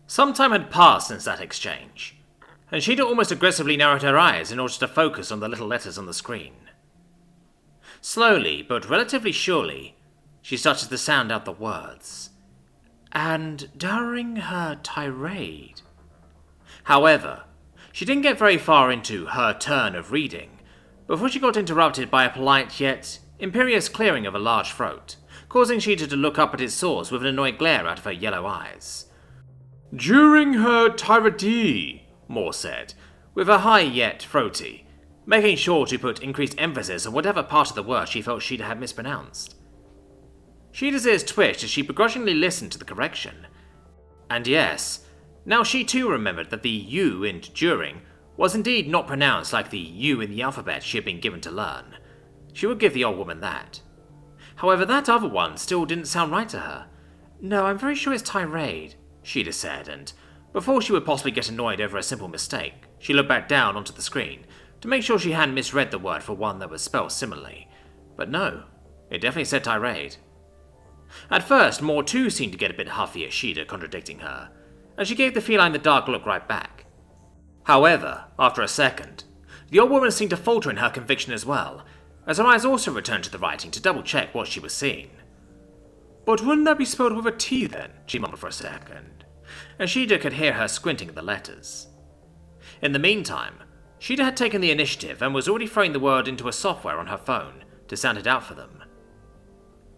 Some time had passed since that exchange, and Shada almost aggressively narrowed her eyes in order to focus on the little letters on the screen. Slowly, but relatively surely, she started to sound out the words. And during her tirade. However, she didn't get very far into her turn of reading before she got interrupted by a polite yet imperious clearing of a large throat, causing Shada to look up at its source with an annoyed glare out of her yellow eyes. During her tirade, Moore said, with a high yet throaty, making sure to put increased emphasis on whatever part of the word she felt Shada had mispronounced. Shada's ears twitched as she begrudgingly listened to the correction. And yes, now she too remembered that the U in during was indeed not pronounced like the U in the alphabet she had been given to learn. She would give the old woman that. However, that other one still didn't sound right to her. No, I'm very sure it's tirade, Shada said, and before she would possibly get annoyed over a simple mistake, she looked back down onto the screen to make sure she hadn't misread the word for one that was spelled similarly. But no, it definitely said tirade. At first, Moore too seemed to get a bit huffy at Shada contradicting her, and she gave the feline the dark look right back. However, after a second, the old woman seemed to falter in her conviction as well, as her eyes also returned to the writing to double-check what she was seeing. But wouldn't that be spelled with a T then? She mumbled for a second, and Shada could hear her squinting at the letters. In the meantime, Shada had taken the initiative and was already throwing the word into a software on her phone to sound it out for them.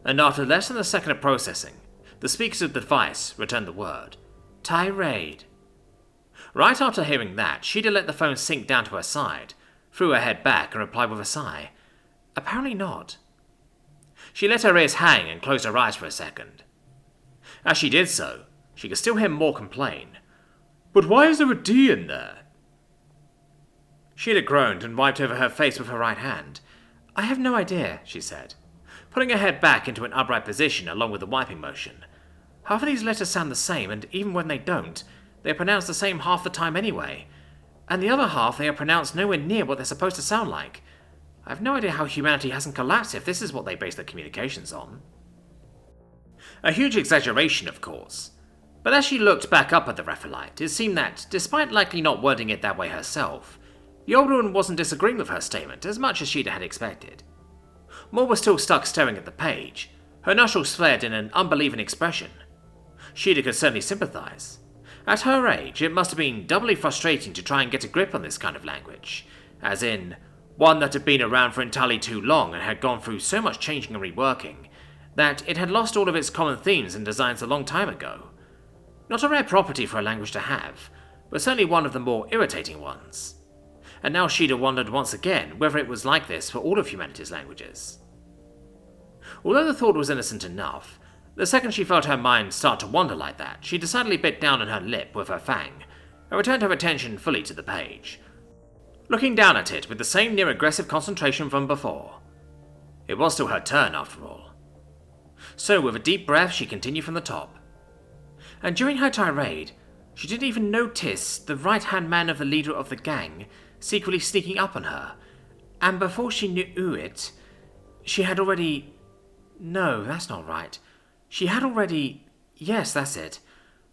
And after less than a second of processing, the speakers of the device returned the word, tirade. Right after hearing that, Shada let the phone sink down to her side, threw her head back and replied with a sigh, apparently not. She let her ears hang and closed her eyes for a second. As she did so, she could still hear Moore complain, but why is there a D in there? Shada groaned and wiped over her face with her right hand. I have no idea, she said, putting her head back into an upright position along with the wiping motion. Half of these letters sound the same, and even when they don't, they are pronounced the same half the time anyway. And the other half they are pronounced nowhere near what they're supposed to sound like. I have no idea how humanity hasn't collapsed if this is what they base their communications on. A huge exaggeration, of course. But as she looked back up at the Raphaelite, it seemed that, despite likely not wording it that way herself, the old woman wasn't disagreeing with her statement as much as Shada had expected. Moore was still stuck staring at the page, her nostrils flared in an unbelieving expression. Shada could certainly sympathize. At her age, it must have been doubly frustrating to try and get a grip on this kind of language, as in, one that had been around for entirely too long and had gone through so much changing and reworking, that it had lost all of its common themes and designs a long time ago. Not a rare property for a language to have, but certainly one of the more irritating ones. And now Shada wondered once again whether it was like this for all of humanity's languages. Although the thought was innocent enough, the second she felt her mind start to wander like that, she decidedly bit down on her lip with her fang, and returned her attention fully to the page, looking down at it with the same near-aggressive concentration from before. It was still her turn, after all. So, with a deep breath, she continued from the top. And during her tirade, she didn't even notice the right-hand man of the leader of the gang secretly sneaking up on her, and before she knew it, she had already... No, that's not right. She had already... Yes, that's it.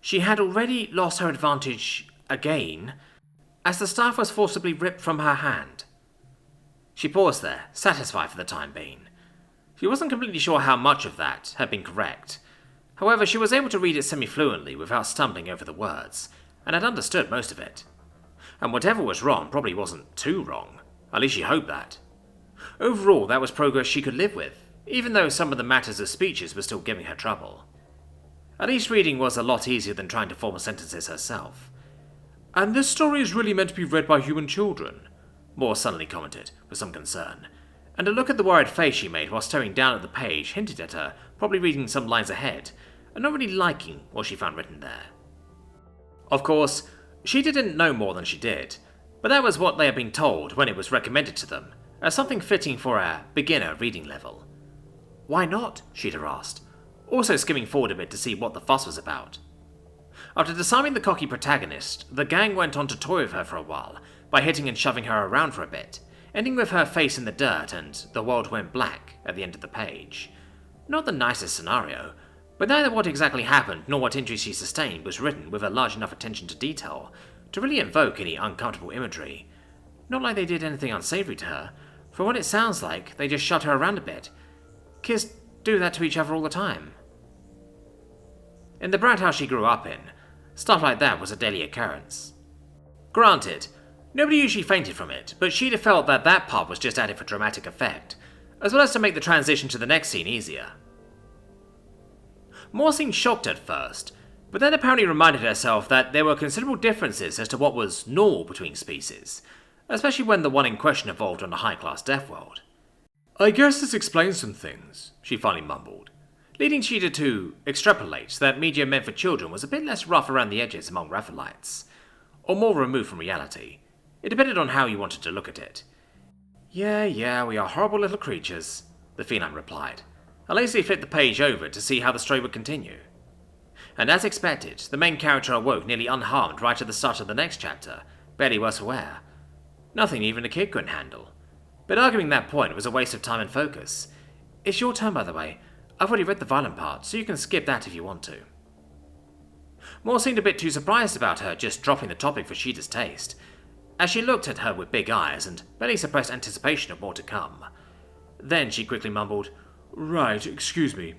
She had already lost her advantage again, as the staff was forcibly ripped from her hand. She paused there, satisfied for the time being. She wasn't completely sure how much of that had been correct. However, she was able to read it semi-fluently without stumbling over the words, and had understood most of it. And whatever was wrong probably wasn't too wrong. At least she hoped that. Overall, that was progress she could live with, even though some of the matters of speeches were still giving her trouble. At least reading was a lot easier than trying to form sentences herself. And this story is really meant to be read by human children, Moore suddenly commented, with some concern, and a look at the worried face she made while staring down at the page hinted at her probably reading some lines ahead, and not really liking what she found written there. Of course, she didn't know more than she did, but that was what they had been told when it was recommended to them, as something fitting for a beginner reading level. Why not? Shada asked, also skimming forward a bit to see what the fuss was about. After disarming the cocky protagonist, the gang went on to toy with her for a while, by hitting and shoving her around for a bit, ending with her face in the dirt and the world went black at the end of the page. Not the nicest scenario, But neither what exactly happened nor what injuries she sustained was written with a large enough attention to detail to really invoke any uncomfortable imagery. Not like they did anything unsavory to her. For what it sounds like, they just shot her around a bit. Kids do that to each other all the time. In the brat house she grew up in, stuff like that was a daily occurrence. Granted, nobody usually fainted from it, but she'd have felt that that part was just added for dramatic effect, as well as to make the transition to the next scene easier. Moore seemed shocked at first, but then apparently reminded herself that there were considerable differences as to what was normal between species, especially when the one in question evolved on a high-class Deathworld. "I guess this explains some things," she finally mumbled, leading Shida to extrapolate that media meant for children was a bit less rough around the edges among Raphalites, or more removed from reality. It depended on how you wanted to look at it. Yeah, we are horrible little creatures," the feline replied, and lazily flipped the page over to see how the story would continue. And as expected, the main character awoke nearly unharmed right at the start of the next chapter, barely worse for wear. Nothing even a kid couldn't handle. But arguing that point was a waste of time and focus. It's your turn, by the way. I've already read the violent part, so you can skip that if you want to. Moore seemed a bit too surprised about her just dropping the topic for Shida's taste, as she looked at her with big eyes and barely suppressed anticipation of more to come. Then she quickly mumbled, "Right, excuse me,"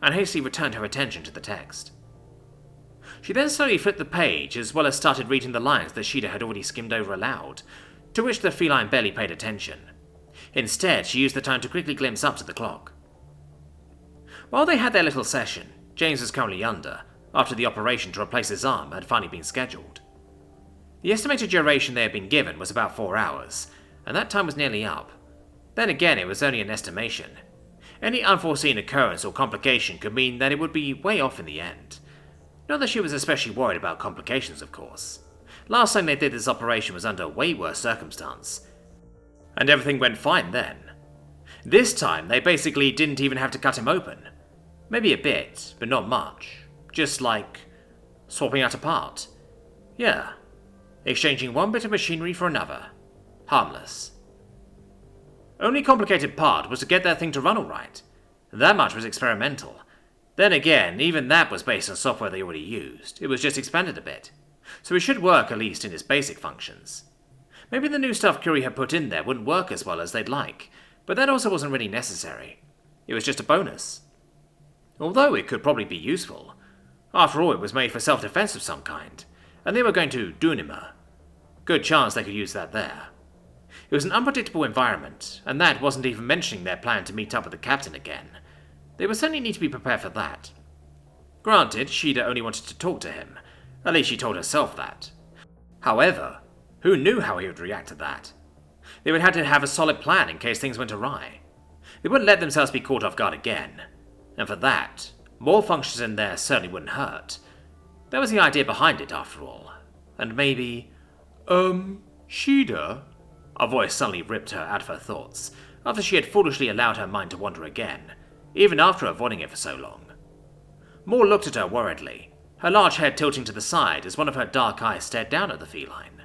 and hastily returned her attention to the text. She then slowly flipped the page, as well as started reading the lines that Shida had already skimmed over aloud, to which the feline barely paid attention. Instead, she used the time to quickly glimpse up to the clock. While they had their little session, James was currently under, after the operation to replace his arm had finally been scheduled. The estimated duration they had been given was about 4 hours, and that time was nearly up. Then again, it was only an estimation. Any unforeseen occurrence or complication could mean that it would be way off in the end. Not that she was especially worried about complications, of course. Last time they did this operation was under way worse circumstance, and everything went fine then. This time, they basically didn't even have to cut him open. Maybe a bit, but not much. Just like swapping out a part. Yeah, exchanging one bit of machinery for another. Harmless. Only complicated part was to get that thing to run alright. That much was experimental. Then again, even that was based on software they already used. It was just expanded a bit. So it should work at least in its basic functions. Maybe the new stuff Curie had put in there wouldn't work as well as they'd like, but that also wasn't really necessary. It was just a bonus. Although it could probably be useful. After all, it was made for self-defense of some kind, and they were going to Dunima. Good chance they could use that there. It was an unpredictable environment, and that wasn't even mentioning their plan to meet up with the captain again. They would certainly need to be prepared for that. Granted, Shida only wanted to talk to him. At least she told herself that. However, who knew how he would react to that? They would have to have a solid plan in case things went awry. They wouldn't let themselves be caught off guard again. And for that, more functions in there certainly wouldn't hurt. That was the idea behind it, after all. And maybe... Shida? A voice suddenly ripped her out of her thoughts, after she had foolishly allowed her mind to wander again, even after avoiding it for so long. Moore looked at her worriedly, her large head tilting to the side as one of her dark eyes stared down at the feline.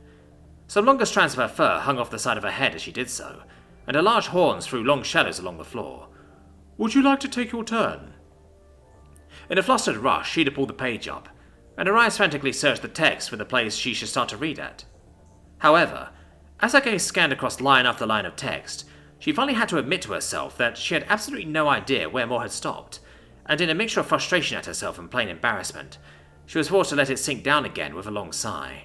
Some longer strands of her fur hung off the side of her head as she did so, and her large horns threw long shadows along the floor. "Would you like to take your turn?" In a flustered rush, Shida pulled the page up, and her eyes frantically searched the text for the place she should start to read at. However, as her gaze scanned across line after line of text, she finally had to admit to herself that she had absolutely no idea where Moore had stopped, and in a mixture of frustration at herself and plain embarrassment, she was forced to let it sink down again with a long sigh.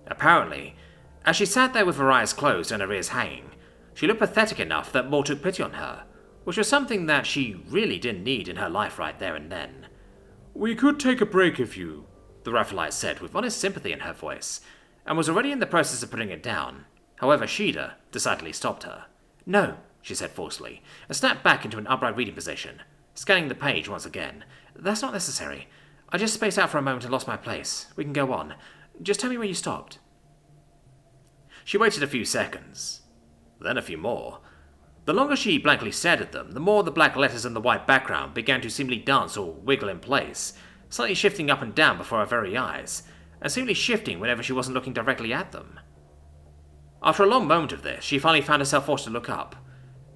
Apparently, as she sat there with her eyes closed and her ears hanging, she looked pathetic enough that Moore took pity on her, which was something that she really didn't need in her life right there and then. "We could take a break if you," the Raphaelite said with honest sympathy in her voice, and was already in the process of putting it down. However, Shida decidedly stopped her. "No," she said forcefully, and snapped back into an upright reading position, scanning the page once again. "That's not necessary. I just spaced out for a moment and lost my place. We can go on. Just tell me where you stopped." She waited a few seconds, then a few more. The longer she blankly stared at them, the more the black letters in the white background began to seemingly dance or wiggle in place, slightly shifting up and down before her very eyes, and seemingly shifting whenever she wasn't looking directly at them. After a long moment of this, she finally found herself forced to look up,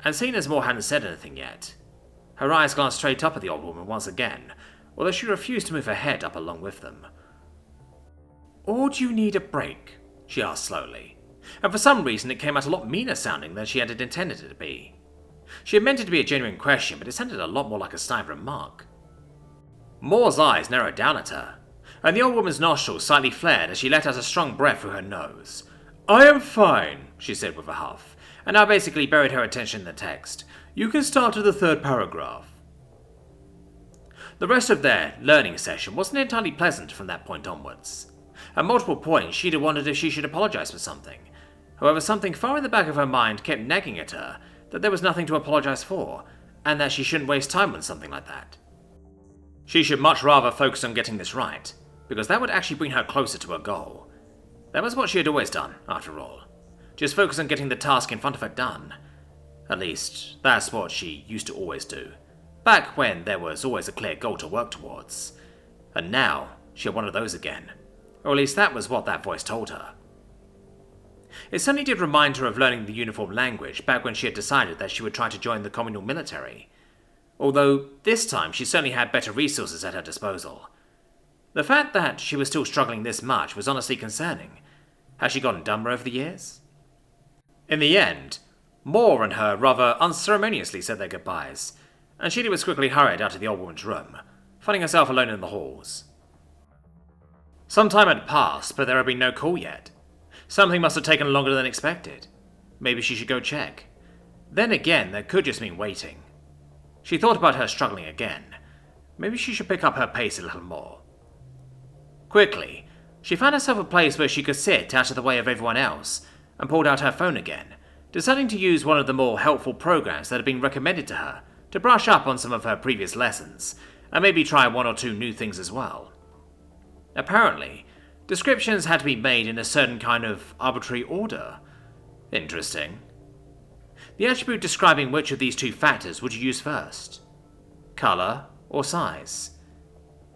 and seeing as Moore hadn't said anything yet, Her eyes glanced straight up at the old woman once again, although she refused to move her head up along with them. "Or do you need a break?" she asked slowly, and for some reason it came out a lot meaner sounding than she had intended it to be. She had meant it to be a genuine question, but it sounded a lot more like a snide remark. Moore's eyes narrowed down at her, and the old woman's nostrils slightly flared as she let out a strong breath through her nose. "I am fine," she said with a huff, and now basically buried her attention in the text. "You can start at the 3rd paragraph." The rest of their learning session wasn't entirely pleasant from that point onwards. At multiple points, she'd wondered if she should apologize for something. However, something far in the back of her mind kept nagging at her that there was nothing to apologize for, and that she shouldn't waste time on something like that. She should much rather focus on getting this right, because that would actually bring her closer to her goal. That was what she had always done, after all. Just focus on getting the task in front of her done. At least, that's what she used to always do, back when there was always a clear goal to work towards. And now, she had one of those again. Or at least that was what that voice told her. It certainly did remind her of learning the uniform language back when she had decided that she would try to join the communal military. Although, this time she certainly had better resources at her disposal. The fact that she was still struggling this much was honestly concerning. Had she gotten dumber over the years? In the end, Moore and her rather unceremoniously said their goodbyes, and she was quickly hurried out of the old woman's room, finding herself alone in the halls. Some time had passed, but there had been no call yet. Something must have taken longer than expected. Maybe she should go check. Then again, that could just mean waiting. She thought about her struggling again. Maybe she should pick up her pace a little more. Quickly, she found herself a place where she could sit out of the way of everyone else, and pulled out her phone again, deciding to use one of the more helpful programs that had been recommended to her to brush up on some of her previous lessons, and maybe try 1 or 2 new things as well. Apparently, descriptions had to be made in a certain kind of arbitrary order. Interesting. The attribute describing which of these 2 factors would you use first? Color or size?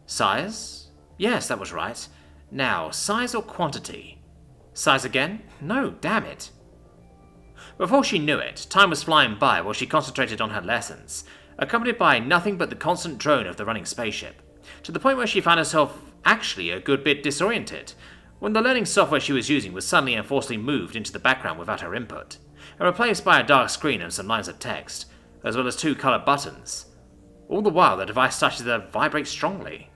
Size? Yes, that was right. Now, size or quantity? Size again? No, damn it. Before she knew it, time was flying by while she concentrated on her lessons, accompanied by nothing but the constant drone of the running spaceship, to the point where she found herself actually a good bit disoriented, when the learning software she was using was suddenly and forcibly moved into the background without her input, and replaced by a dark screen and some lines of text, as well as 2 coloured buttons. All the while the device started to vibrate strongly.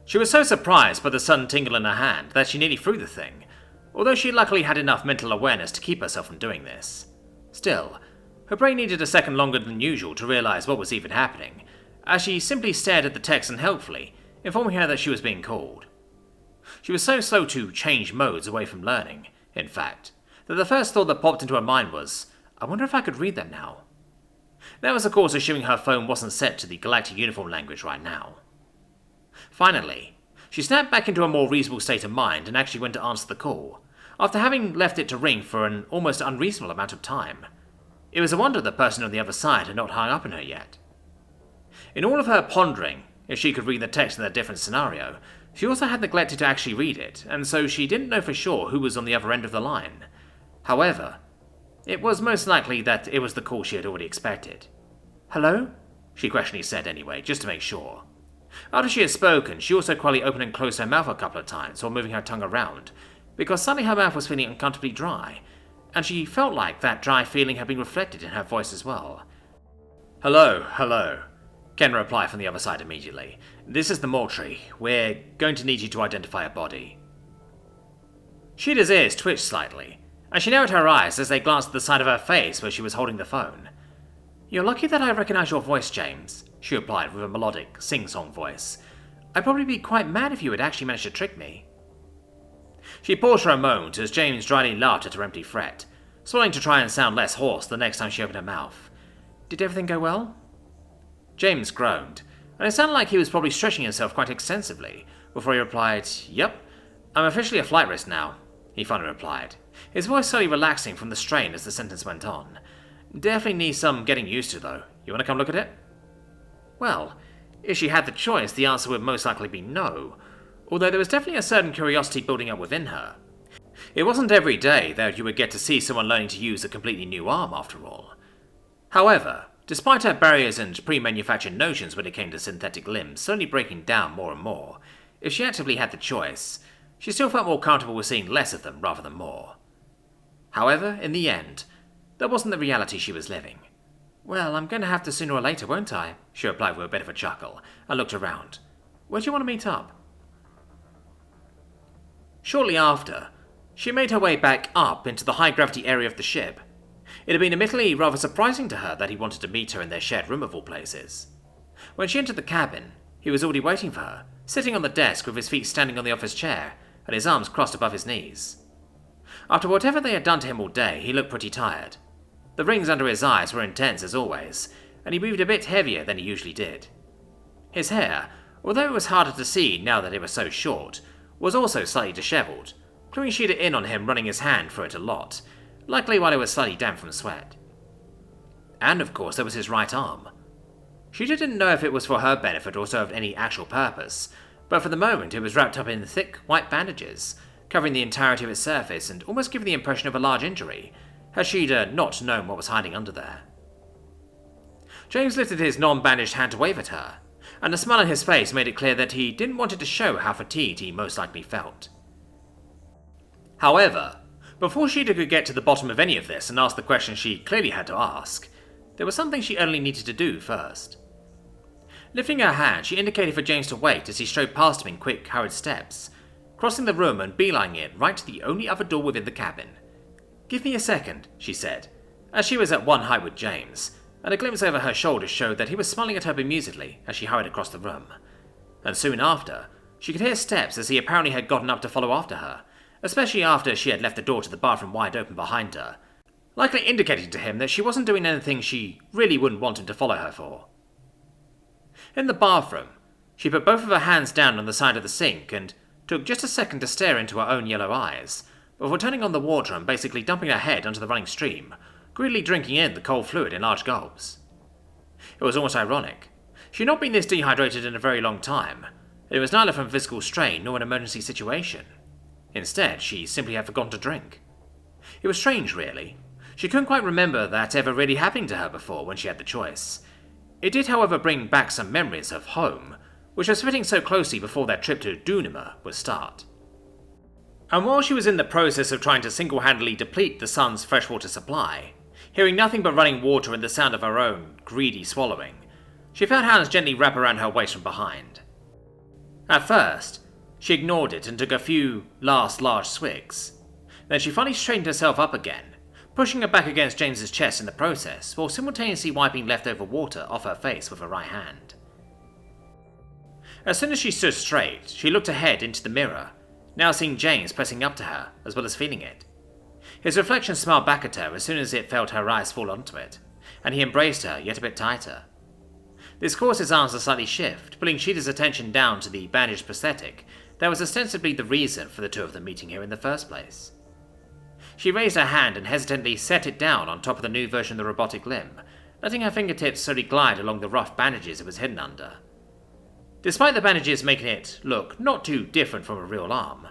She was so surprised by the sudden tingle in her hand that she nearly threw the thing, although she luckily had enough mental awareness to keep herself from doing this. Still, her brain needed a second longer than usual to realise what was even happening, as she simply stared at the text unhelpfully, informing her that she was being called. She was so slow to change modes away from learning, in fact, that the first thought that popped into her mind was, I wonder if I could read them now. That was of course assuming her phone wasn't set to the galactic uniform language right now. Finally, she snapped back into a more reasonable state of mind and actually went to answer the call, after having left it to ring for an almost unreasonable amount of time. It was a wonder the person on the other side had not hung up on her yet. In all of her pondering if she could read the text in a different scenario, she also had neglected to actually read it, and so she didn't know for sure who was on the other end of the line. However, it was most likely that it was the call she had already expected. "Hello?" she questioningly said anyway, just to make sure. After she had spoken, she also quietly opened and closed her mouth a couple of times while moving her tongue around, because suddenly her mouth was feeling uncomfortably dry, and she felt like that dry feeling had been reflected in her voice as well. "Hello, hello," Ken replied from the other side immediately. "This is the mortuary. We're going to need you to identify a body." Sheeta's ears twitched slightly, and she narrowed her eyes as they glanced at the side of her face where she was holding the phone. "You're lucky that I recognize your voice, James," she replied with a melodic, sing-song voice. "I'd probably be quite mad if you had actually managed to trick me." She paused for a moment as James dryly laughed at her empty threat, swallowing to try and sound less hoarse the next time she opened her mouth. "Did everything go well?" James groaned, and it sounded like he was probably stretching himself quite extensively, before he replied, "Yep, I'm officially a flight risk now," he finally replied, his voice slowly relaxing from the strain as the sentence went on. "Definitely needs some getting used to, though. You want to come look at it?" Well, if she had the choice, the answer would most likely be no, although there was definitely a certain curiosity building up within her. It wasn't every day that you would get to see someone learning to use a completely new arm, after all. However, Despite her barriers and pre-manufactured notions when it came to synthetic limbs slowly breaking down more and more, if she actively had the choice, she still felt more comfortable with seeing less of them rather than more. However, in the end, that wasn't the reality she was living. "Well, I'm going to have to sooner or later, won't I?" she replied with a bit of a chuckle, and looked around. "Where do you want to meet up?" Shortly after, she made her way back up into the high-gravity area of the ship. It had been admittedly rather surprising to her that he wanted to meet her in their shared room of all places. When she entered the cabin, he was already waiting for her, sitting on the desk with his feet standing on the office chair and his arms crossed above his knees. After whatever they had done to him all day, he looked pretty tired. The rings under his eyes were intense as always, and he breathed a bit heavier than he usually did. His hair, although it was harder to see now that it was so short, was also slightly dishevelled, cluing Shida in on him running his hand through it a lot, likely while it was slightly damp from sweat. And of course there was his right arm. She didn't know if it was for her benefit or served any actual purpose, but for the moment it was wrapped up in thick white bandages, covering the entirety of its surface and almost giving the impression of a large injury, had Shida not known what was hiding under there. James lifted his non-bandaged hand to wave at her, and the smile on his face made it clear that he didn't want it to show how fatigued he most likely felt. However, before Shida could get to the bottom of any of this and ask the question she clearly had to ask, there was something she only needed to do first. Lifting her hand, she indicated for James to wait as he strode past him in quick, hurried steps, crossing the room and beelining it right to the only other door within the cabin. "Give me a second," she said, as she was at one height with James, and a glimpse over her shoulder showed that he was smiling at her bemusedly as she hurried across the room. And soon after, she could hear steps as he apparently had gotten up to follow after her, especially after she had left the door to the bathroom wide open behind her, likely indicating to him that she wasn't doing anything she really wouldn't want him to follow her for. In the bathroom, she put both of her hands down on the side of the sink and took just a second to stare into her own yellow eyes, before turning on the water and basically dumping her head onto the running stream, greedily drinking in the cold fluid in large gulps. It was almost ironic. She had not been this dehydrated in a very long time. It was neither from physical strain nor an emergency situation. Instead, she simply had forgotten to drink. It was strange, really. She couldn't quite remember that ever really happening to her before when she had the choice. It did, however, bring back some memories of home, which was fitting so closely before their trip to Dunima would start. And while she was in the process of trying to single-handedly deplete the sun's freshwater supply, hearing nothing but running water and the sound of her own greedy swallowing, she felt hands gently wrap around her waist from behind. At first, she ignored it and took a few last large swigs. Then she finally straightened herself up again, pushing her back against James's chest in the process, while simultaneously wiping leftover water off her face with her right hand. As soon as she stood straight, she looked ahead into the mirror, now seeing James pressing up to her, as well as feeling it. His reflection smiled back at her as soon as it felt her eyes fall onto it, and he embraced her yet a bit tighter. This caused his arms to slightly shift, pulling Sheeta's attention down to the bandaged prosthetic that was ostensibly the reason for the two of them meeting here in the first place. She raised her hand and hesitantly set it down on top of the new version of the robotic limb, letting her fingertips slowly glide along the rough bandages it was hidden under. Despite the bandages making it look not too different from a real arm,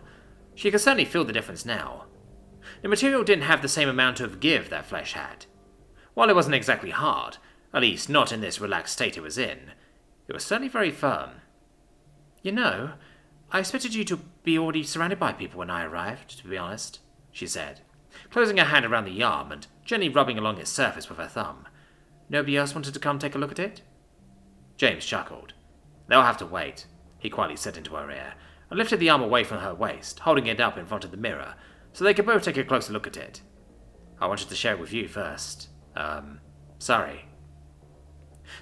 she could certainly feel the difference now. The material didn't have the same amount of give that flesh had. While it wasn't exactly hard, at least not in this relaxed state it was in, it was certainly very firm. "You know, I expected you to be already surrounded by people when I arrived, to be honest," she said, closing her hand around the arm and gently rubbing along its surface with her thumb. "Nobody else wanted to come take a look at it?" James chuckled. "They'll have to wait," he quietly said into her ear, and lifted the arm away from her waist, holding it up in front of the mirror, so they could both take a closer look at it. "I wanted to share it with you first. Sorry."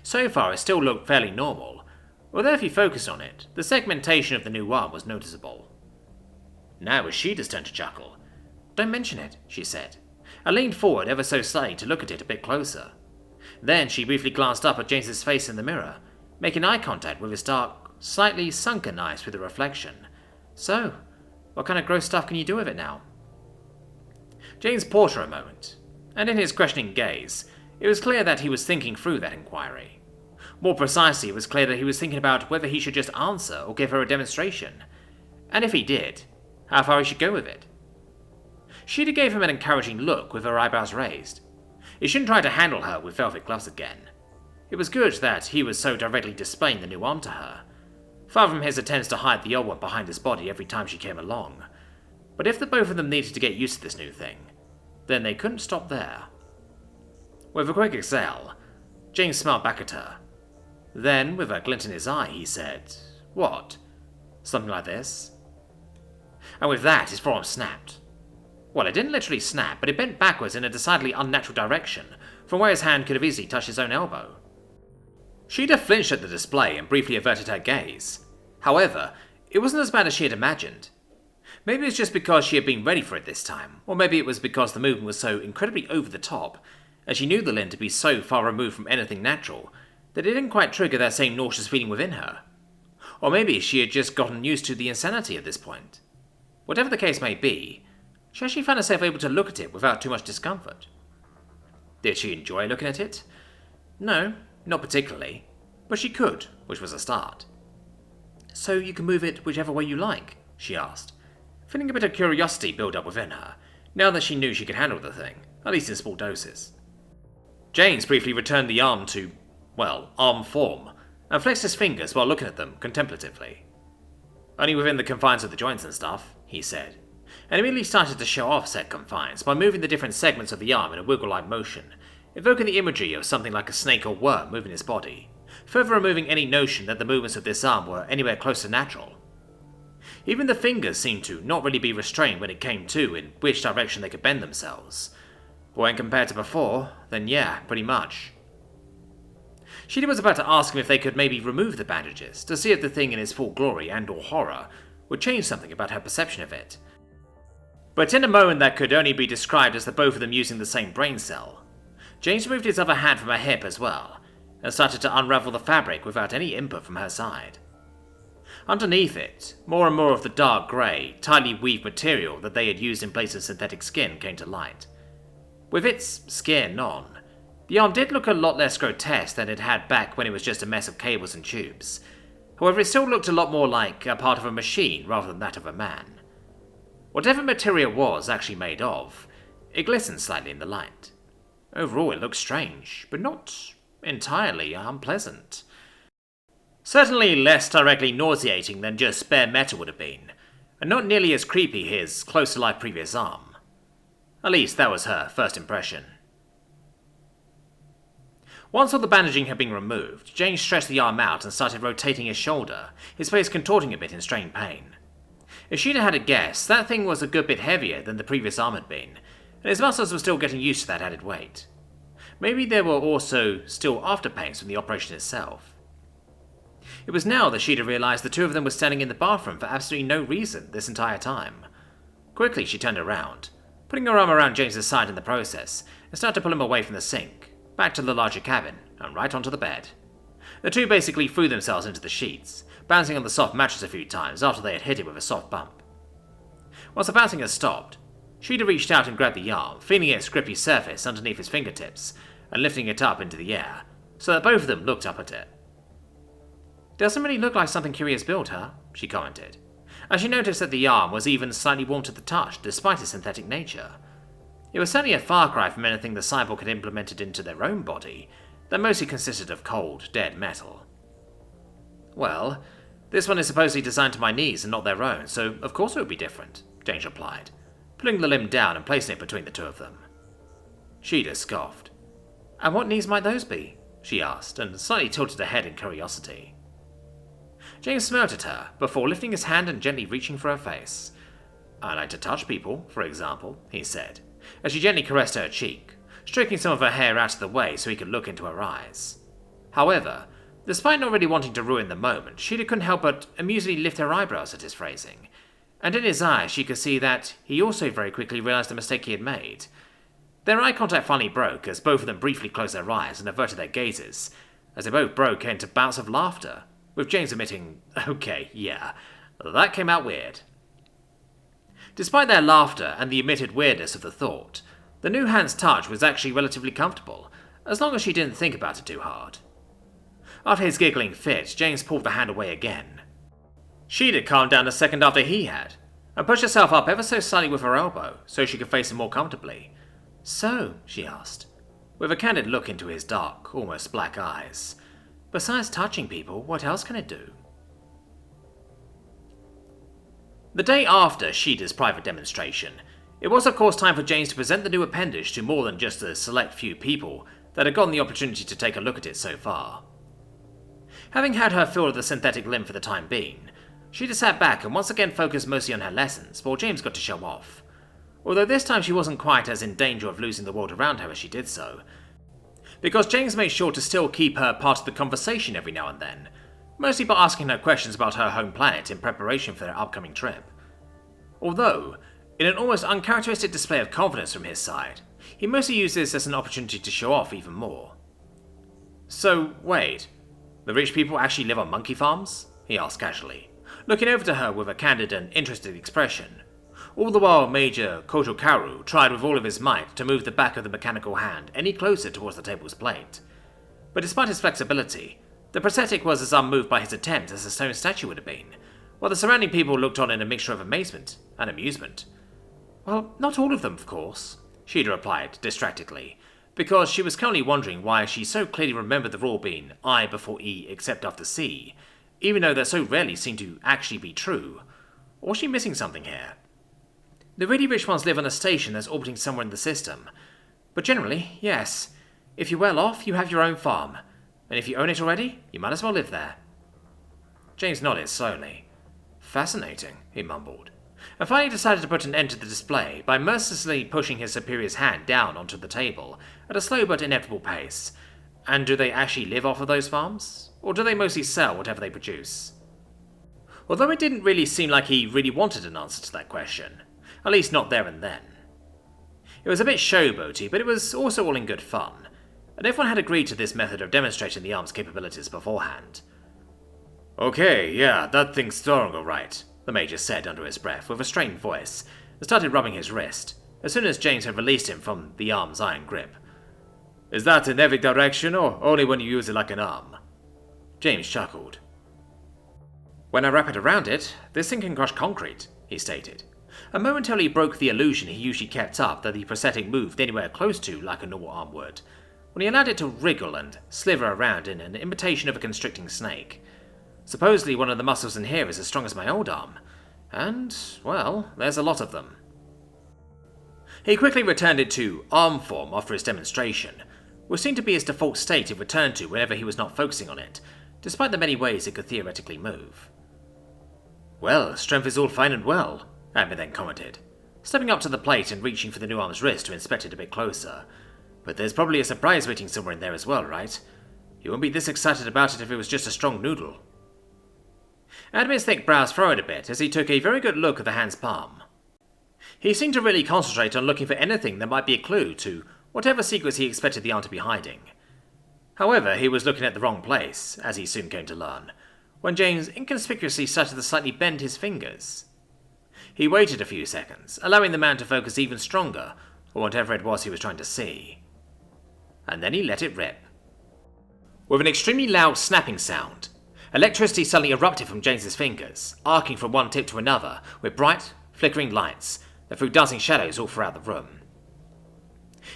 So far, it still looked fairly normal, although if you focused on it, the segmentation of the new arm was noticeable. Now it was Sheeta's turn to chuckle. "Don't mention it," she said, and leaned forward ever so slightly to look at it a bit closer. Then she briefly glanced up at James's face in the mirror, making eye contact with his dark, slightly sunken eyes through the reflection. "So, what kind of gross stuff can you do with it now?" James paused for a moment, and in his questioning gaze, it was clear that he was thinking through that inquiry. More precisely, it was clear that he was thinking about whether he should just answer or give her a demonstration, and if he did, how far he should go with it. Sheeta gave him an encouraging look with her eyebrows raised. He shouldn't try to handle her with velvet gloves again. It was good that he was so directly displaying the new arm to her, far from his attempts to hide the old one behind his body every time she came along. But if the both of them needed to get used to this new thing, then they couldn't stop there. With a quick exhale, James smiled back at her. Then, with a glint in his eye, he said, "What? Something like this?" And with that, his forearm snapped. Well, it didn't literally snap, but it bent backwards in a decidedly unnatural direction, from where his hand could have easily touched his own elbow. She'd flinched at the display and briefly averted her gaze. However, it wasn't as bad as she had imagined. Maybe it was just because she had been ready for it this time, or maybe it was because the movement was so incredibly over the top, and she knew the Lin to be so far removed from anything natural, that it didn't quite trigger that same nauseous feeling within her. Or maybe she had just gotten used to the insanity at this point. Whatever the case may be, she actually found herself able to look at it without too much discomfort. Did she enjoy looking at it? No, not particularly, but she could, which was a start. "So you can move it whichever way you like?" she asked, feeling a bit of curiosity build up within her, now that she knew she could handle the thing, at least in small doses. James briefly returned the arm to, well, arm form, and flexed his fingers while looking at them contemplatively. "Only within the confines of the joints and stuff," he said, and immediately started to show off said confines by moving the different segments of the arm in a wiggle-like motion, evoking the imagery of something like a snake or worm moving his body, further removing any notion that the movements of this arm were anywhere close to natural. Even the fingers seemed to not really be restrained when it came to in which direction they could bend themselves. But when compared to before, then yeah, pretty much. Sheeta was about to ask him if they could maybe remove the bandages, to see if the thing in its full glory and or horror would change something about her perception of it. But in a moment that could only be described as the both of them using the same brain cell, James moved his other hand from her hip as well, and started to unravel the fabric without any input from her side. Underneath it, more and more of the dark grey, tightly weaved material that they had used in place of synthetic skin came to light. With its skin on, the arm did look a lot less grotesque than it had back when it was just a mess of cables and tubes. However, it still looked a lot more like a part of a machine rather than that of a man. Whatever material it was actually made of, it glistened slightly in the light. Overall, it looked strange, but not entirely unpleasant. Certainly less directly nauseating than just spare metal would have been, and not nearly as creepy his close-to-life previous arm. At least that was her first impression. Once all the bandaging had been removed, James stretched the arm out and started rotating his shoulder, his face contorting a bit in strained pain. If Sheeta had a guess, that thing was a good bit heavier than the previous arm had been, and his muscles were still getting used to that added weight. Maybe there were also still afterpains from the operation itself. It was now that Sheeta realized the two of them were standing in the bathroom for absolutely no reason this entire time. Quickly, she turned around, putting her arm around James's side in the process, and started to pull him away from the sink, back to the larger cabin, and right onto the bed. The two basically threw themselves into the sheets, bouncing on the soft mattress a few times after they had hit it with a soft bump. Once the bouncing had stopped, Sheeta reached out and grabbed the arm, feeling its grippy surface underneath his fingertips, and lifting it up into the air, so that both of them looked up at it. "Doesn't really look like something Curious built, huh?" she commented, as she noticed that the arm was even slightly warm to the touch despite its synthetic nature. It was certainly a far cry from anything the cyborg had implemented into their own body, that mostly consisted of cold, dead metal. "Well, this one is supposedly designed to my knees and not their own, so of course it would be different," James replied, pulling the limb down and placing it between the two of them. Sheeta scoffed. "And what knees might those be?" she asked, and slightly tilted her head in curiosity. James smiled at her, before lifting his hand and gently reaching for her face. "I like to touch people, for example," he said, as she gently caressed her cheek, stroking some of her hair out of the way so he could look into her eyes. However, despite not really wanting to ruin the moment, Sheeta couldn't help but amusedly lift her eyebrows at his phrasing, and in his eyes she could see that he also very quickly realized the mistake he had made. Their eye contact finally broke as both of them briefly closed their eyes and averted their gazes, as they both broke into bouts of laughter, with James admitting, "Okay, yeah, that came out weird." Despite their laughter and the admitted weirdness of the thought, the new hand's touch was actually relatively comfortable, as long as she didn't think about it too hard. After his giggling fit, James pulled the hand away again. She'd calmed down a second after he had, and pushed herself up ever so slightly with her elbow, so she could face him more comfortably. "So," she asked, with a candid look into his dark, almost black eyes. Besides touching people, what else can it do? The day after Shadae's private demonstration, it was of course time for James to present the new appendage to more than just the select few people that had gotten the opportunity to take a look at it so far. Having had her fill of the synthetic limb for the time being, Shada sat back and once again focused mostly on her lessons while James got to show off. Although this time she wasn't quite as in danger of losing the world around her as she did so, because James made sure to still keep her part of the conversation every now and then, mostly by asking her questions about her home planet in preparation for their upcoming trip. Although, in an almost uncharacteristic display of confidence from his side, he mostly used this as an opportunity to show off even more. "So, wait, the rich people actually live on monkey farms?" he asked casually, looking over to her with a candid and interested expression. All the while Major Kotokaru tried with all of his might to move the back of the mechanical hand any closer towards the table's plate. But despite his flexibility, the prosthetic was as unmoved by his attempt as a stone statue would have been, while the surrounding people looked on in a mixture of amazement and amusement. "Well, not all of them, of course," Shada replied distractedly, because she was currently wondering why she so clearly remembered the rule being I before E except after C, even though that so rarely seemed to actually be true. Or was she missing something here? The really rich ones live on a station that's orbiting somewhere in the system. But generally, yes. If you're well off, you have your own farm. And if you own it already, you might as well live there. James nodded slowly. "Fascinating," he mumbled, and finally decided to put an end to the display by mercilessly pushing his superior's hand down onto the table at a slow but inevitable pace. And do they actually live off of those farms? Or do they mostly sell whatever they produce? Although it didn't really seem like he really wanted an answer to that question. At least not there and then. It was a bit showboaty, but it was also all in good fun, and everyone had agreed to this method of demonstrating the arm's capabilities beforehand. "Okay, yeah, that thing's strong alright," the Major said under his breath with a strained voice, and started rubbing his wrist, as soon as James had released him from the arm's iron grip. "Is that in every direction, or only when you use it like an arm?" James chuckled. "When I wrap it around it, this thing can crush concrete," he stated, and momentarily broke the illusion he usually kept up that the prosthetic moved anywhere close to like a normal arm would, when he allowed it to wriggle and slither around in an imitation of a constricting snake. Supposedly one of the muscles in here is as strong as my old arm, and, well, there's a lot of them. He quickly returned it to arm form after his demonstration, which seemed to be his default state it returned to whenever he was not focusing on it, despite the many ways it could theoretically move. "Well, strength is all fine and well," Amber then commented, stepping up to the plate and reaching for the new arm's wrist to inspect it a bit closer. "But there's probably a surprise waiting somewhere in there as well, right? You wouldn't be this excited about it if it was just a strong noodle." Admir's thick brows furrowed a bit as he took a very good look at the hand's palm. He seemed to really concentrate on looking for anything that might be a clue to whatever secrets he expected the arm to be hiding. However, he was looking at the wrong place, as he soon came to learn, when James inconspicuously started to slightly bend his fingers. He waited a few seconds, allowing the man to focus even stronger on whatever it was he was trying to see. And then he let it rip. With an extremely loud snapping sound, electricity suddenly erupted from James's fingers, arcing from one tip to another with bright, flickering lights that threw dancing shadows all throughout the room.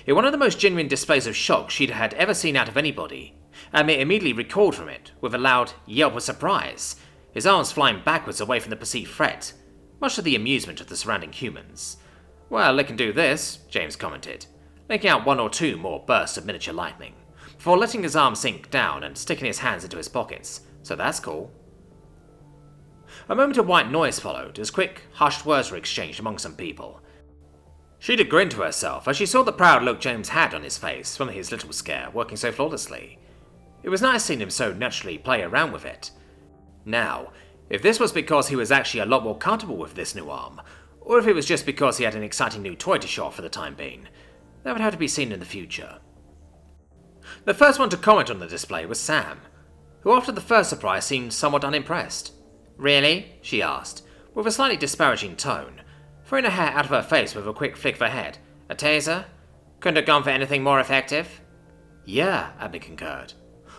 In one of the most genuine displays of shock she'd had ever seen out of anybody, Amir immediately recoiled from it with a loud yelp of surprise, his arms flying backwards away from the perceived threat, much to the amusement of the surrounding humans. "Well, it can do this," James commented, making out one or two more bursts of miniature lightning, before letting his arm sink down and sticking his hands into his pockets. "So that's cool." A moment of white noise followed as quick, hushed words were exchanged among some people. She'd grinned to herself as she saw the proud look James had on his face from his little scare working so flawlessly. It was nice seeing him so naturally play around with it. Now, if this was because he was actually a lot more comfortable with this new arm, or if it was just because he had an exciting new toy to show off for the time being, that would have to be seen in the future. The first one to comment on the display was Sam, who after the first surprise seemed somewhat unimpressed. "Really?" she asked, with a slightly disparaging tone, throwing her hair out of her face with a quick flick of her head. "A taser? Couldn't have gone for anything more effective?" "Yeah," Abby concurred,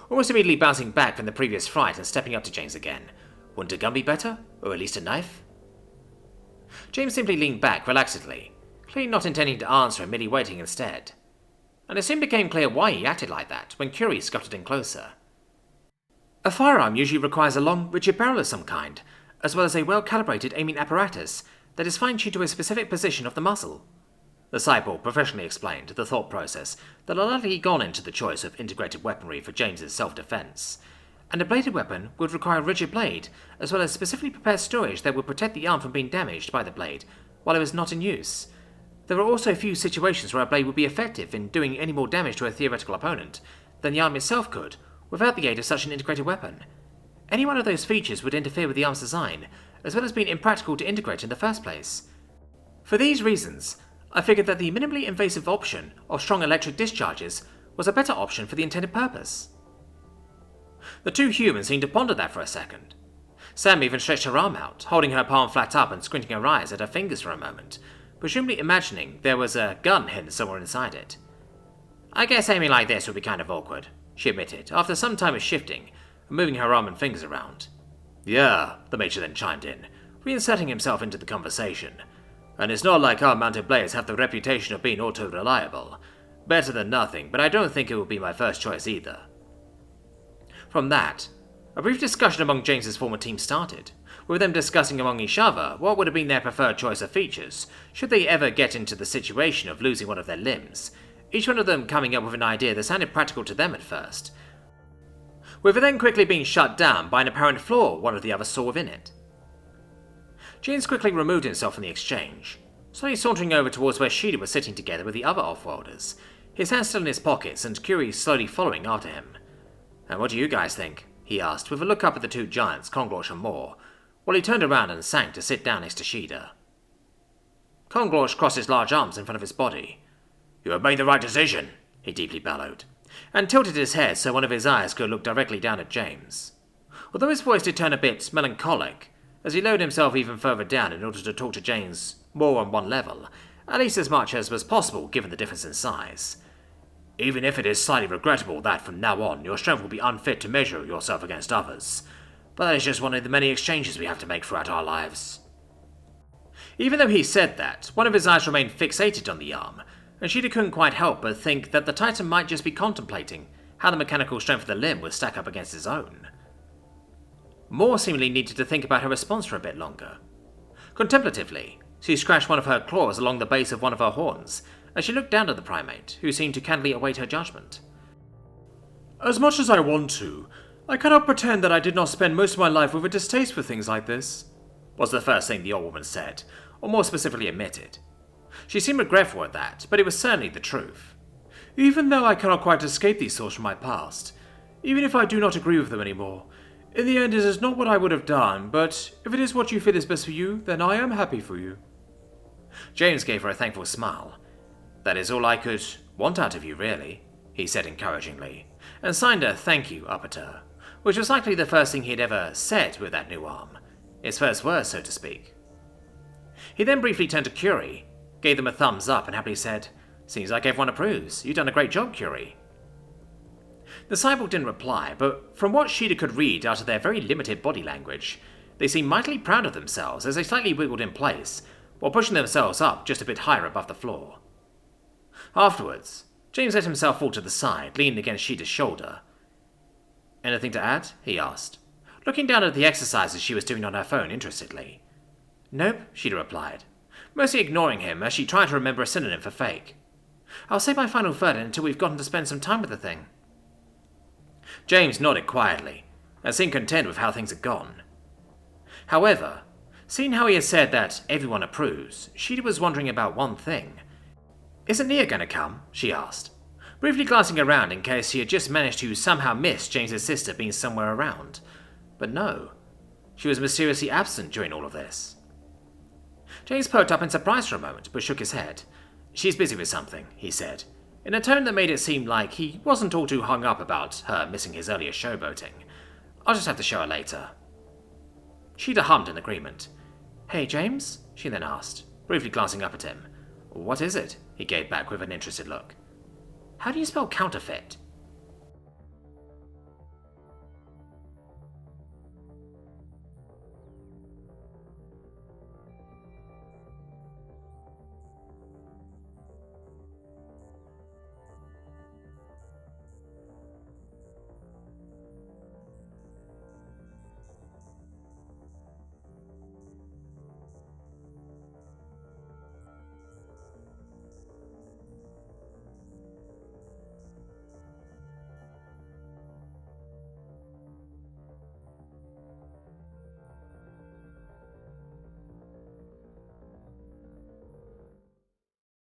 almost immediately bouncing back from the previous fright and stepping up to James again. "Wouldn't a gun be better? Or at least a knife?" James simply leaned back relaxedly, clearly not intending to answer and merely waiting instead. and it soon became clear why he acted like that when Curie scuttled in closer. A firearm usually requires a long, rigid barrel of some kind, as well as a well-calibrated aiming apparatus that is fine-tuned to a specific position of the muzzle. The cyborg professionally explained the thought process that had likely gone into the choice of integrated weaponry for James's self-defense. And a bladed weapon would require a rigid blade, as well as specifically prepared storage that would protect the arm from being damaged by the blade while it was not in use. There are also few situations where a blade would be effective in doing any more damage to a theoretical opponent than the arm itself could without the aid of such an integrated weapon. Any one of those features would interfere with the arm's design, as well as being impractical to integrate in the first place. For these reasons, I figured that the minimally invasive option of strong electric discharges was a better option for the intended purpose. The two humans seemed to ponder that for a second. Sam even stretched her arm out, holding her palm flat up and squinting her eyes at her fingers for a moment, presumably imagining there was a gun hidden somewhere inside it. "I guess aiming like this would be kind of awkward," she admitted, after some time of shifting and moving her arm and fingers around. "Yeah," the Major then chimed in, reinserting himself into the conversation. "And it's not like our mounted blades have the reputation of being auto-reliable. Better than nothing, but I don't think it would be my first choice either." From that, a brief discussion among James's former team started, with them discussing among each other what would have been their preferred choice of features should they ever get into the situation of losing one of their limbs, each one of them coming up with an idea that sounded practical to them at first, with it then quickly being shut down by an apparent flaw one of the others saw within it. James quickly removed himself from the exchange, slowly sauntering over towards where Shida was sitting together with the other off-worlders, his hands still in his pockets and Curie slowly following after him. "And what do you guys think?" he asked, with a look up at the two giants, Konglosh and Moore, while he turned around and sank to sit down next to Shida. Konglosh crossed his large arms in front of his body. "You have made the right decision," he deeply bellowed, and tilted his head so one of his eyes could look directly down at James. Although his voice did turn a bit melancholic, as he lowered himself even further down in order to talk to James more on one level, at least as much as was possible given the difference in size. "Even if it is slightly regrettable that from now on your strength will be unfit to measure yourself against others, but that is just one of the many exchanges we have to make throughout our lives." Even though he said that, one of his eyes remained fixated on the arm, and Shida couldn't quite help but think that the Titan might just be contemplating how the mechanical strength of the limb would stack up against his own. Moore seemingly needed to think about her response for a bit longer. Contemplatively, she scratched one of her claws along the base of one of her horns, as she looked down at the primate, who seemed to candidly await her judgment. "As much as I want to, I cannot pretend that I did not spend most of my life with a distaste for things like this," was the first thing the old woman said, or more specifically admitted. She seemed regretful at that, but it was certainly the truth. "Even though I cannot quite escape these thoughts from my past, even if I do not agree with them anymore, in the end it is not what I would have done, but if it is what you feel is best for you, then I am happy for you." James gave her a thankful smile. "That is all I could want out of you, really," he said encouragingly, and signed a thank you up at her, which was likely the first thing he had ever said with that new arm, his first words, so to speak. He then briefly turned to Curie, gave them a thumbs up, and happily said, "Seems like everyone approves. You've done a great job, Curie." The cyborg didn't reply, but from what Shida could read out of their very limited body language, they seemed mightily proud of themselves as they slightly wiggled in place, while pushing themselves up just a bit higher above the floor. Afterwards, James let himself fall to the side, leaning against Shida's shoulder. "Anything to add?" he asked, looking down at the exercises she was doing on her phone interestedly. "Nope," Shida replied, mostly ignoring him as she tried to remember a synonym for fake. "I'll save my final third until we've gotten to spend some time with the thing." James nodded quietly, and seemed content with how things had gone. However, seeing how he had said that everyone approves, Shida was wondering about one thing. "Isn't Nia going to come?" she asked, briefly glancing around in case she had just managed to somehow miss James's sister being somewhere around. But no, she was mysteriously absent during all of this. James perked up in surprise for a moment, but shook his head. "She's busy with something," he said, in a tone that made it seem like he wasn't all too hung up about her missing his earlier showboating. "I'll just have to show her later." Shida hummed in agreement. "Hey, James?" she then asked, briefly glancing up at him. "What is it?" he gave back with an interested look. "How do you spell counterfeit?"